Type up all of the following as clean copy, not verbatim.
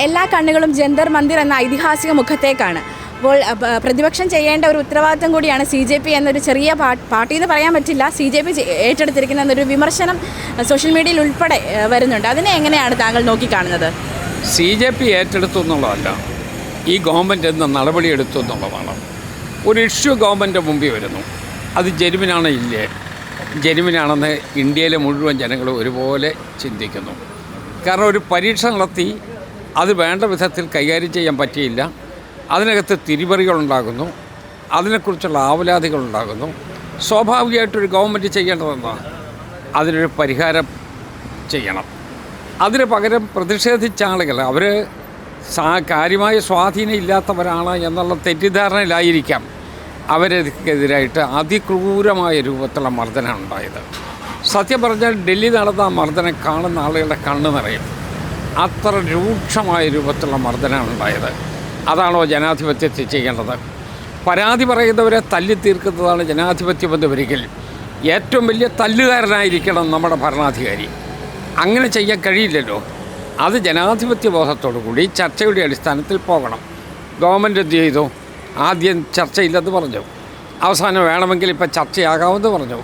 എല്ലാ കണ്ണുകളും ജന്തർ മന്ദിർ എന്ന ഐതിഹാസിക മുഖത്തേക്കാണ്. അപ്പോൾ പ്രതിപക്ഷം ചെയ്യേണ്ട ഒരു ഉത്തരവാദിത്തം കൂടിയാണ് CJP എന്നൊരു ചെറിയ പാർട്ടി എന്ന് പറയാൻ പറ്റില്ല, CJP ഏറ്റെടുത്തിരിക്കുന്ന എന്നൊരു വിമർശനം സോഷ്യൽ മീഡിയയിൽ ഉൾപ്പെടെ വരുന്നുണ്ട്. അതിനെ എങ്ങനെയാണ് താങ്കൾ നോക്കിക്കാണുന്നത്? CJP ഏറ്റെടുത്തു എന്നുള്ളതല്ല, ഈ ഗവൺമെൻറ് എന്ന നടപടി എടുത്തു എന്നുള്ളതാണ്. ഒരു ഇഷ്യൂ ഗവൺമെൻറ് മുമ്പിൽ വരുന്നു, അത് ജെനുവിനാണ് ഇല്ലേ, ജെനുവിനാണെന്ന് ഇന്ത്യയിലെ മുഴുവൻ ജനങ്ങൾ ഒരുപോലെ ചിന്തിക്കുന്നു. കാരണം ഒരു പരീക്ഷ നടത്തി അത് വേണ്ട വിധത്തിൽ കൈകാര്യം ചെയ്യാൻ പറ്റിയില്ല, അതിനകത്ത് തിരിമറികളുണ്ടാകുന്നു, അതിനെക്കുറിച്ചുള്ള ആവലാതികളുണ്ടാകുന്നു. സ്വാഭാവികമായിട്ടൊരു ഗവൺമെൻറ് ചെയ്യേണ്ടതെന്താണ്? അതിനൊരു പരിഹാരം ചെയ്യണം. അതിന് പകരം പ്രതിഷേധിച്ച ആളുകൾ അവർ കാര്യമായ സ്വാധീനം ഇല്ലാത്തവരാണ് എന്നുള്ള തെറ്റിദ്ധാരണയിലായിരിക്കാം അവരെതിരായിട്ട് അതിക്രൂരമായ രൂപത്തിലുള്ള മർദ്ദനം ഉണ്ടായത്. സത്യം പറഞ്ഞാൽ ഡൽഹി നടന്ന മർദ്ദനം കാണുന്ന ആളുകളുടെ കണ്ണ് നിറയും. അത്ര രൂക്ഷമായ രൂപത്തിലുള്ള മർദ്ദനമാണ് ഉണ്ടായത്. അതാണോ ജനാധിപത്യത്തിൽ ചെയ്യേണ്ടത്? പരാതി പറയുന്നവരെ തല്ലി തീർക്കുന്നതാണ് ജനാധിപത്യമെന്ന് ഒരിക്കൽ ഏറ്റവും വലിയ തല്ലുകാരനായിരിക്കണം നമ്മുടെ ഭരണാധികാരി. അങ്ങനെ ചെയ്യാൻ കഴിയില്ലല്ലോ. അത് ജനാധിപത്യ ബോധത്തോടു കൂടി ചർച്ചയുടെ അടിസ്ഥാനത്തിൽ പോകണം. ഗവൺമെൻറ് എന്ത് ചെയ്തു? ആദ്യം ചർച്ചയില്ലെന്ന് പറഞ്ഞു, അവസാനം വേണമെങ്കിൽ ഇപ്പം ചർച്ചയാകാമെന്ന് പറഞ്ഞു.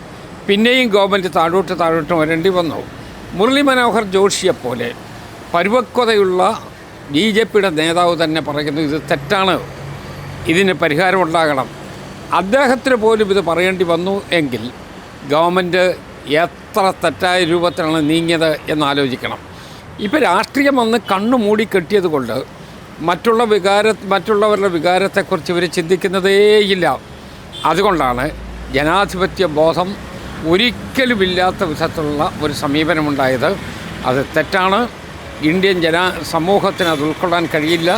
പിന്നെയും ഗവൺമെൻറ് താഴോട്ട് വരേണ്ടി വന്നു. മുരളി മനോഹർ ജോഷിയെപ്പോലെ പരിപക്വതയുള്ള BJPയുടെ നേതാവ് തന്നെ പറയുന്നു ഇത് തെറ്റാണ്, ഇതിന് പരിഹാരമുണ്ടാകണം. അദ്ദേഹത്തിന് പോലും ഇത് പറയേണ്ടി വന്നു എങ്കിൽ ഗവൺമെൻറ് എത്ര തെറ്റായ രൂപത്തിലാണ് നീങ്ങിയത് എന്നാലോചിക്കണം. ഇപ്പോൾ രാഷ്ട്രീയം വന്ന് കണ്ണു മൂടി കെട്ടിയത് കൊണ്ട് മറ്റുള്ളവരുടെ വികാരത്തെക്കുറിച്ച് ഇവർ ചിന്തിക്കുന്നതേയില്ല. അതുകൊണ്ടാണ് ജനാധിപത്യ ബോധം ഒരിക്കലുമില്ലാത്ത വിധത്തിലുള്ള ഒരു സമീപനമുണ്ടായത്. അത് തെറ്റാണ്. ഇന്ത്യൻ സമൂഹത്തിന് അത് ഉൾക്കൊള്ളാൻ കഴിയില്ല.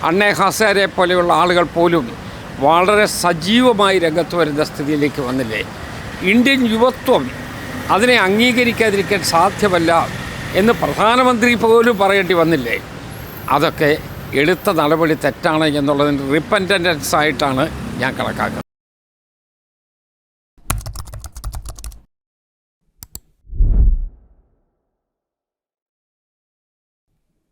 അണ്ണേ ഹസാരെ പോലെയുള്ള ആളുകൾ പോലും വളരെ സജീവമായി രംഗത്ത് വരുന്ന സ്ഥിതിയിലേക്ക് വന്നില്ലേ? ഇന്ത്യൻ യുവത്വം അതിനെ അംഗീകരിക്കാതിരിക്കാൻ സാധ്യമല്ല എന്ന് പ്രധാനമന്ത്രി പോലും പറയേണ്ടി വന്നില്ലേ? അതൊക്കെ എടുത്ത നടപടി തെറ്റാണ് എന്നുള്ളതിൻ്റെ റിപ്പൻറ്റൻസ് ആയിട്ടാണ് ഞാൻ കണക്കാക്കുന്നത്.